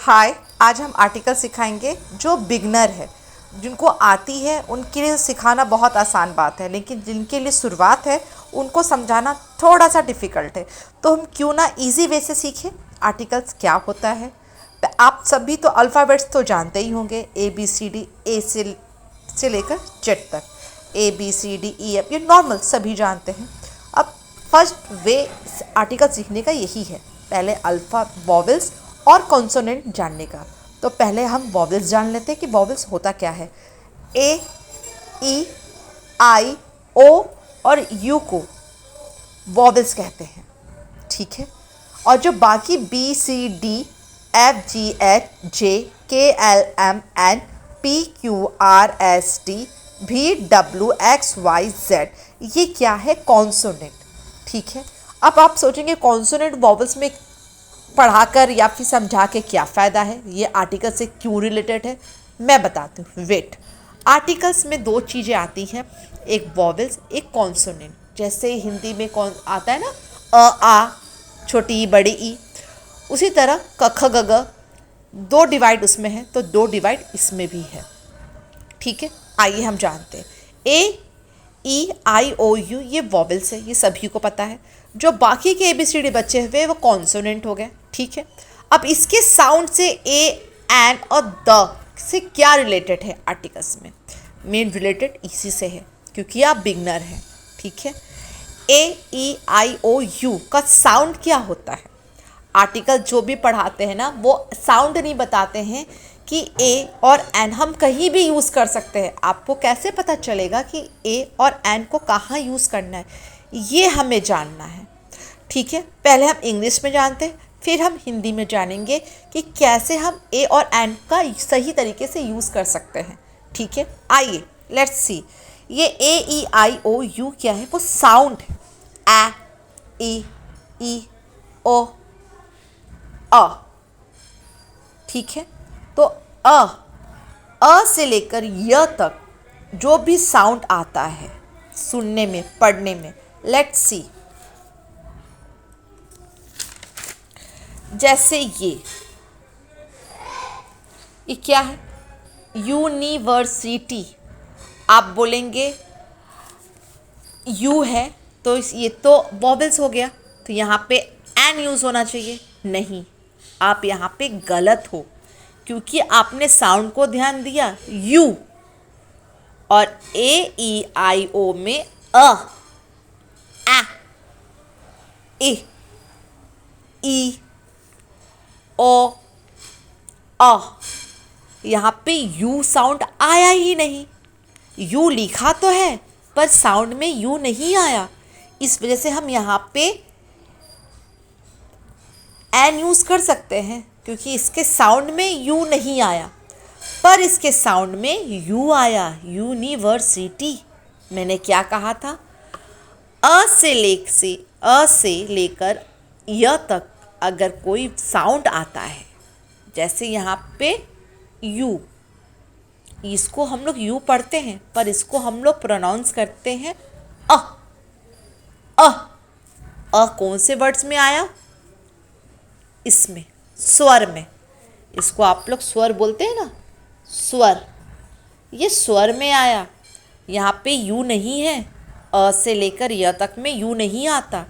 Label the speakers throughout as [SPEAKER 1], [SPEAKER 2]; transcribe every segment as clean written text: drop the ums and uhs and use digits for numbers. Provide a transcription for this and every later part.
[SPEAKER 1] हाय, आज हम आर्टिकल सिखाएंगे जो बिगनर है, जिनको आती है उनके लिए सिखाना बहुत आसान बात है, लेकिन जिनके लिए शुरुआत है उनको समझाना थोड़ा सा डिफ़िकल्ट है। तो हम क्यों ना इजी वे से सीखें आर्टिकल्स क्या होता है। आप सभी तो अल्फ़ाबेट्स तो जानते ही होंगे, ए बी सी डी, ए से लेकर जेड तक, A B C D E F, ये नॉर्मल सभी जानते हैं। अब फर्स्ट वे आर्टिकल सीखने का यही है, पहले अल्फ़ा वॉवेल्स और कॉन्सोनेंट जानने का। तो पहले हम वॉवेल्स जान लेते हैं कि वॉवेल्स होता क्या है। ए, ई, आई, ओ और यू को वॉवेल्स कहते हैं, ठीक है। और जो बाकी B C D F G H J K L M N P Q R S T भी डब्ल्यू एक्स वाई जेड, ये क्या है? कॉन्सोनेंट, ठीक है। अब आप सोचेंगे कॉन्सोनेंट वॉवेल्स में पढ़ाकर या फिर समझा के क्या फ़ायदा है, ये आर्टिकल से क्यों रिलेटेड है, मैं बताती हूँ। वेट, आर्टिकल्स में दो चीज़ें आती हैं, एक वॉवेल्स, एक कॉन्सोनेंट। जैसे हिंदी में कौन आता है ना, आ, छोटी ई बड़ी ई, उसी तरह क ख ग घ, दो डिवाइड उसमें है तो दो डिवाइड इसमें भी है, ठीक है। आइए हम जानते हैं। ए, ई, आई, ओ, यू ये वॉवेल्स है, ये सभी को पता है। जो बाकी के ABCD बच्चे हुए वो कॉन्सोनेंट हो गए, ठीक है। अब इसके साउंड से ए, एन और द से क्या रिलेटेड है आर्टिकल्स में? मेन रिलेटेड इसी से है, क्योंकि आप बिगनर हैं, ठीक है। ए, ई, आई, ओ, यू का साउंड क्या होता है? आर्टिकल जो भी पढ़ाते हैं ना, वो साउंड नहीं बताते हैं कि ए और एन हम कहीं भी यूज़ कर सकते हैं। आपको कैसे पता चलेगा कि ए और एन को कहाँ यूज़ करना है, ये हमें जानना है, ठीक है। पहले हम इंग्लिश में जानते हैं, फिर हम हिंदी में जानेंगे कि कैसे हम ए और एन का सही तरीके से यूज़ कर सकते हैं, ठीक है। आइए लेट्स सी। ये ए, ई, आई, ओ, यू क्या है? वो साउंड है। ए, ई, ओ, अ, ठीक है। तो अ से लेकर य तक जो भी साउंड आता है सुनने में, पढ़ने में, लेट्स सी। जैसे ये क्या है? यूनिवर्सिटी। आप बोलेंगे यू है तो ये तो वॉवेल्स हो गया, तो यहाँ पे एन यूज़ होना चाहिए। नहीं, आप यहाँ पे गलत हो, क्योंकि आपने साउंड को ध्यान दिया यू, और ए, ई, आई, ओ में अ, ई, ओ, अ, यहाँ पे यू साउंड आया ही नहीं। यू लिखा तो है पर साउंड में यू नहीं आया, इस वजह से हम यहाँ पे एन यूज़ कर सकते हैं, क्योंकि इसके साउंड में यू नहीं आया, पर इसके साउंड में यू आया। यूनिवर्सिटी। मैंने क्या कहा था? अ से लेकर य तक अगर कोई साउंड आता है, जैसे यहाँ पे यू, इसको हम लोग यू पढ़ते हैं पर इसको हम लोग प्रोनाउंस करते हैं अ। अ अ कौन से वर्ड्स में आया? इसमें, स्वर में। इसको आप लोग स्वर बोलते हैं ना, स्वर, ये स्वर में आया। यहाँ पे यू नहीं है, अ से लेकर य तक में यू नहीं आता।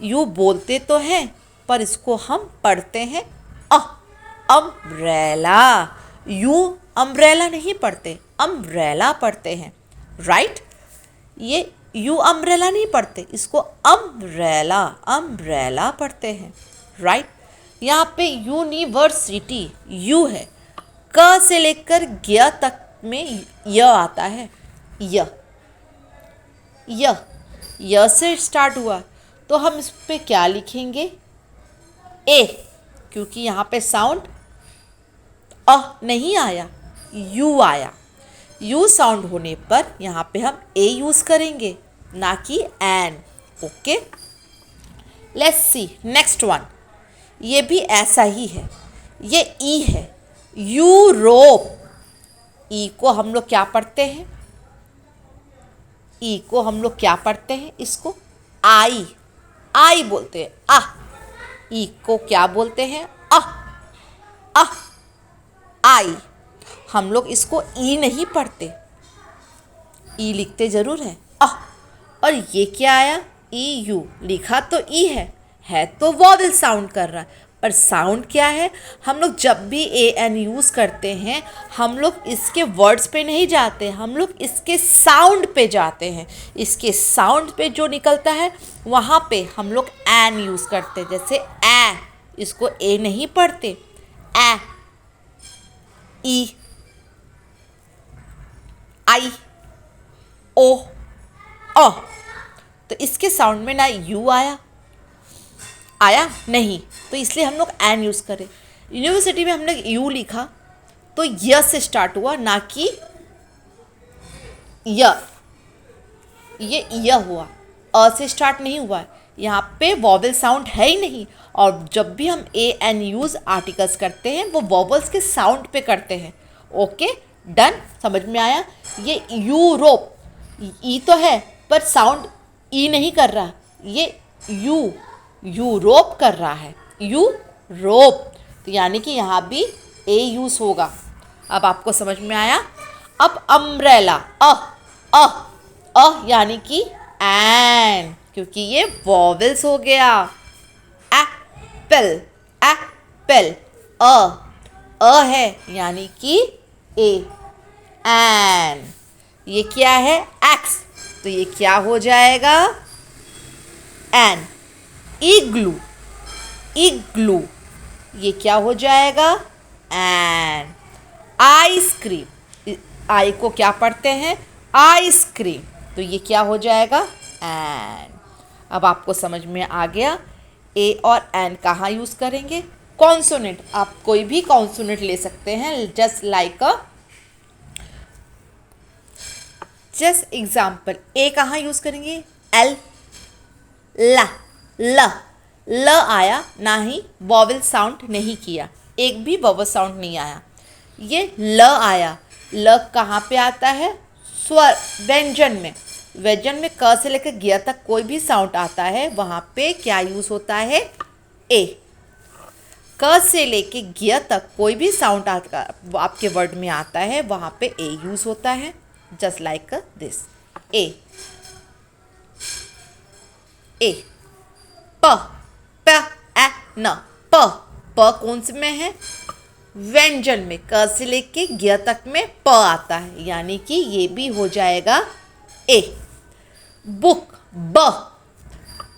[SPEAKER 1] यू बोलते तो हैं पर इसको हम पढ़ते हैं अ। अम्ब्रेला। यू अम्ब्रेला नहीं पढ़ते, अम्ब्रेला पढ़ते हैं, राइट। ये यू अम्ब्रेला नहीं पढ़ते, इसको अम्ब्रेला, अम्ब्रेला पढ़ते हैं, राइट। यहाँ पे यूनिवर्सिटी यू है, क से लेकर ग तक में य आता है। य से स्टार्ट हुआ, तो हम इस पे क्या लिखेंगे? ए, क्योंकि यहाँ पे साउंड अ नहीं आया, यू आया। यू साउंड होने पर यहाँ पे हम ए यूज़ करेंगे, ना कि an, okay. Let's see next one. ये भी ऐसा ही है, ये ई है, यूरोप। ई को हम लोग क्या पढ़ते हैं? ई को हम लोग क्या पढ़ते हैं? इसको आई, आई बोलते हैं। आ, ई को क्या बोलते हैं? अ, हम लोग इसको ई नहीं पढ़ते, ई लिखते ज़रूर है और ये क्या आया, ई यू, लिखा तो ई है तो वॉवल साउंड कर रहा है, पर साउंड क्या है। हम लोग जब भी ए एन यूज़ करते हैं हम लोग इसके वर्ड्स पे नहीं जाते, हम लोग इसके साउंड पे जाते हैं। इसके साउंड पे जो निकलता है वहाँ पे हम लोग एन यूज़ करते हैं। जैसे ए, इसको ए नहीं पढ़ते, ए, ई, आई, ओ, अ। तो इसके साउंड में ना यू आया नहीं, तो इसलिए हम लोग एन यूज़ करें। यूनिवर्सिटी में हमने यू लिखा तो य से स्टार्ट हुआ, ना कि ये हुआ, अ से स्टार्ट नहीं हुआ है। यहाँ पे वॉवल साउंड है ही नहीं। और जब भी हम ए एन यूज़ आर्टिकल्स करते हैं वो वॉवल्स के साउंड पे करते हैं। ओके, डन, समझ में आया। ये यूरोप, ई तो है पर साउंड ई नहीं कर रहा, ये यूरोप कर रहा है, यूरोप। तो यानी कि यहाँ भी ए यूज़ होगा। अब आपको समझ में आया। अब अम्ब्रेला, यानी कि एन, क्योंकि ये वॉवेल्स हो गया। एप्पल, अ है यानी कि ए, एन। ये क्या है, एक्स, तो ये क्या हो जाएगा, एन। इग्लू, ये क्या हो जाएगा, एन। आइसक्रीम, आई को क्या पढ़ते हैं, आइसक्रीम, तो ये क्या हो जाएगा, एन। अब आपको समझ में आ गया ए और एन कहाँ यूज़ करेंगे। कॉन्सोनेंट, आप कोई भी कॉन्सोनेंट ले सकते हैं, जस्ट एग्जाम्पल, ए कहाँ यूज़ करेंगे, एल, ल आया, ना ही वॉवल साउंड नहीं किया, एक भी वॉवल साउंड नहीं आया। ये ल आया, ल कहाँ पे आता है, स्वर, व्यंजन में क से लेकर ग तक कोई भी साउंड आता है वहाँ पे क्या यूज़ होता है, ए। क से लेके ग तक कोई भी साउंड आपके वर्ड में आता है वहाँ पे ए यूज़ होता है, जस्ट लाइक दिस, ए। प कौन से में है, व्यंजन में, क से लेके ग तक में प आता है, यानी कि ये भी हो जाएगा ए। बुक,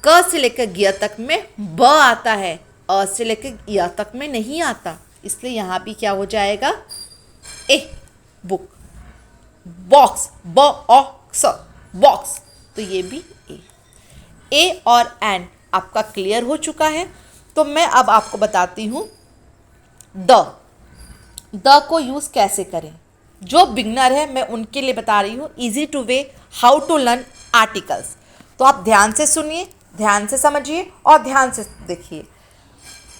[SPEAKER 1] क से लेकर ग तक में ब आता है, अ से लेकर य तक में नहीं आता, इसलिए यहाँ भी क्या हो जाएगा, ए, बुक। बॉक्स, बॉक्स, तो ये भी ए और एन आपका क्लियर हो चुका है। तो मैं अब आपको बताती हूँ द को यूज़ कैसे करें। जो बिगनर है मैं उनके लिए बता रही हूँ, easy to way how to learn articles. तो आप ध्यान से सुनिए, ध्यान से समझिए और ध्यान से देखिए।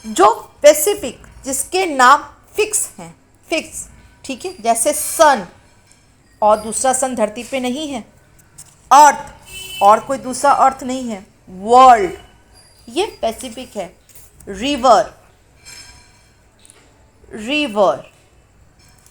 [SPEAKER 1] जो स्पेसिफिक, जिसके नाम फिक्स हैं, फिक्स, ठीक है, जैसे सन, और दूसरा सन धरती पे नहीं है, अर्थ और कोई दूसरा अर्थ नहीं है, वर्ल्ड, ये स्पेसिफिक है। रिवर,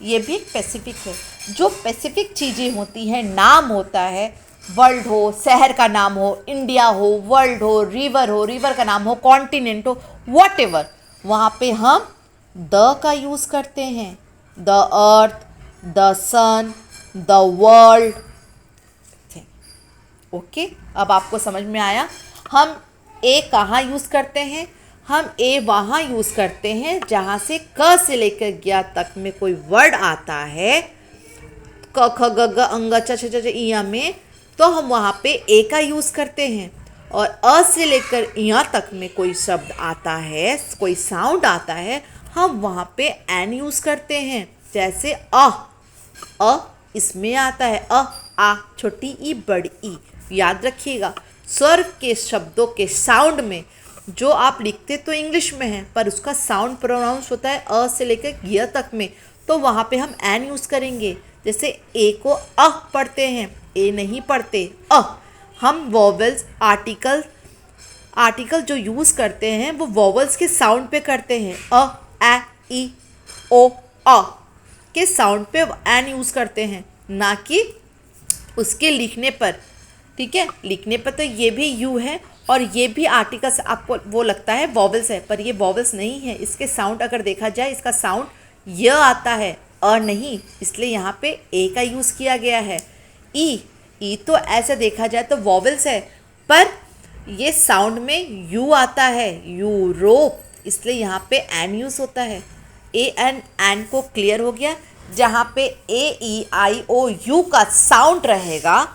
[SPEAKER 1] ये भी एक स्पेसिफिक है। जो स्पेसिफिक चीज़ें होती हैं, नाम होता है, वर्ल्ड हो, शहर का नाम हो, इंडिया हो, वर्ल्ड हो, रिवर का नाम हो, कॉन्टिनेंट हो, व्हाटएवर, वहाँ पे हम द का यूज़ करते हैं। The earth, the sun, the world. Okay, अब आपको समझ में आया। हम ए कहाँ यूज़ करते हैं, हम ए वहाँ यूज़ करते हैं जहाँ से क से लेकर ग तक में कोई वर्ड आता है, क ख ग घ अंग च छ ज इया में, तो हम वहाँ पे ए का यूज़ करते हैं। और अ से लेकर इया तक में कोई शब्द आता है, कोई साउंड आता है, हम वहाँ पे एन यूज़ करते हैं। जैसे अ इसमें आता है, आ छोटी ई बड़ी ई। याद रखिएगा, स्वर के शब्दों के साउंड में जो आप लिखते तो इंग्लिश में है, पर उसका साउंड प्रोनाउंस होता है अ से लेकर य तक में, तो वहाँ पे हम एन यूज़ करेंगे। जैसे ए को पढ़ते हैं, ए नहीं पढ़ते, हम वॉवल्स, आर्टिकल जो यूज़ करते हैं वो वॉवल्स के साउंड पे करते हैं, ए, ई, ओ, के साउंड पे एन यूज़ करते हैं, ना कि उसके लिखने पर। ठीक है, लिखने पर तो ये भी यू है और ये भी आर्टिकल्स आपको वो लगता है वॉवल्स है, पर ये वॉवल्स नहीं है। इसके साउंड अगर देखा जाए, इसका साउंड य आता है, अ नहीं, इसलिए यहाँ पे ए का यूज़ किया गया है। ई तो ऐसे देखा जाए तो वॉवल्स है, पर ये साउंड में यू आता है, यूरोप, इसलिए यहाँ पे एन यूज़ होता है। एन को क्लियर हो गया। जहाँ पे ए ई आई ओ यू का साउंड रहेगा,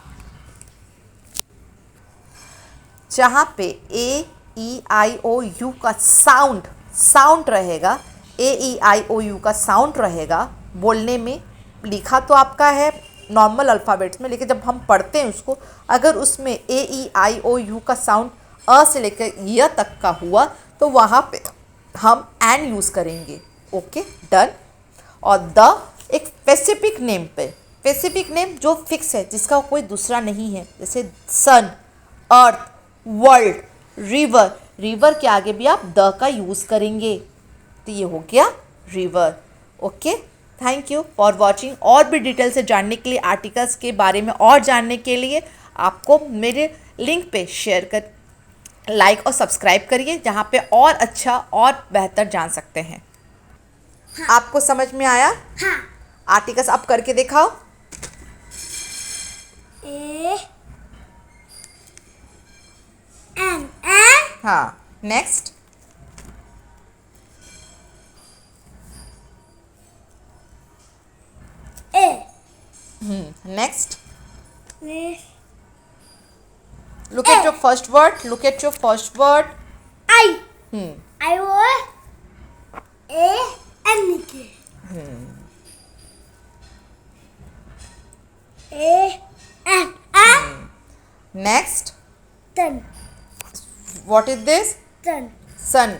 [SPEAKER 1] जहाँ पे ए ई आई ओ यू का साउंड रहेगा, ए ई आई ओ यू का साउंड रहेगा बोलने में। लिखा तो आपका है नॉर्मल अल्फ़ाबेट्स में, लेकिन जब हम पढ़ते हैं उसको, अगर उसमें ए ई आई ओ यू का साउंड अ से लेकर य तक का हुआ तो वहाँ पे हम एन यूज़ करेंगे। Okay, done. और द एक स्पेसिफिक नेम पे, स्पेसिफिक नेम जो फिक्स है, जिसका कोई दूसरा नहीं है, जैसे सन, अर्थ, वर्ल्ड, रिवर। रिवर के आगे भी आप द का यूज़ करेंगे, तो ये हो गया river. Okay, thank you for watching. और भी डिटेल से जानने के लिए, आर्टिकल्स के बारे में और जानने के लिए, आपको मेरे लिंक पे शेयर कर लाइक और सब्सक्राइब करिए, जहाँ पे और अच्छा और बेहतर जान सकते हैं। हाँ। आपको समझ में आया? हाँ। आर्टिकल्स आप करके दिखाओ।
[SPEAKER 2] A N.
[SPEAKER 1] हाँ, next.
[SPEAKER 2] A.
[SPEAKER 1] Next.
[SPEAKER 2] Look
[SPEAKER 1] at your first word. Look at your first word.
[SPEAKER 2] I. I was A N K. A N.
[SPEAKER 1] Next.
[SPEAKER 2] Sun.
[SPEAKER 1] What is this?
[SPEAKER 2] Sun.
[SPEAKER 1] Sun.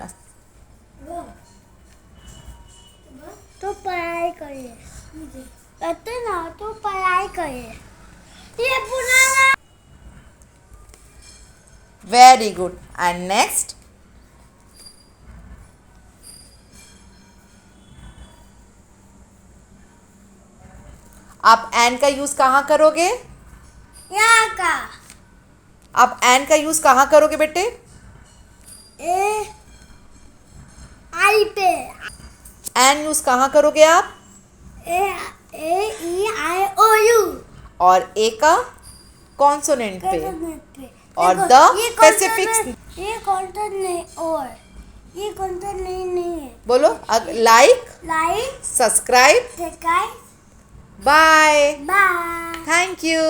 [SPEAKER 2] तो पढ़ाई करिए, कहते ना तो पढ़ाई करिए, ये पुराना।
[SPEAKER 1] Very good. And next. आप एन का यूज कहाँ करोगे?
[SPEAKER 2] यहाँ का।
[SPEAKER 1] आप एन का यूज कहाँ करोगे बेटे?
[SPEAKER 2] ए आई पे।
[SPEAKER 1] एन यूज कहाँ करोगे आप?
[SPEAKER 2] ए ई आई ओ यू।
[SPEAKER 1] और ए का कॉन्सोनेंट पे। और द स्पेसिफिक।
[SPEAKER 2] ये कॉन्टेंट नहीं, और ये कॉन्टेंट नहीं है।
[SPEAKER 1] बोलो, like
[SPEAKER 2] subscribe.
[SPEAKER 1] Bye.
[SPEAKER 2] Bye.
[SPEAKER 1] Thank you.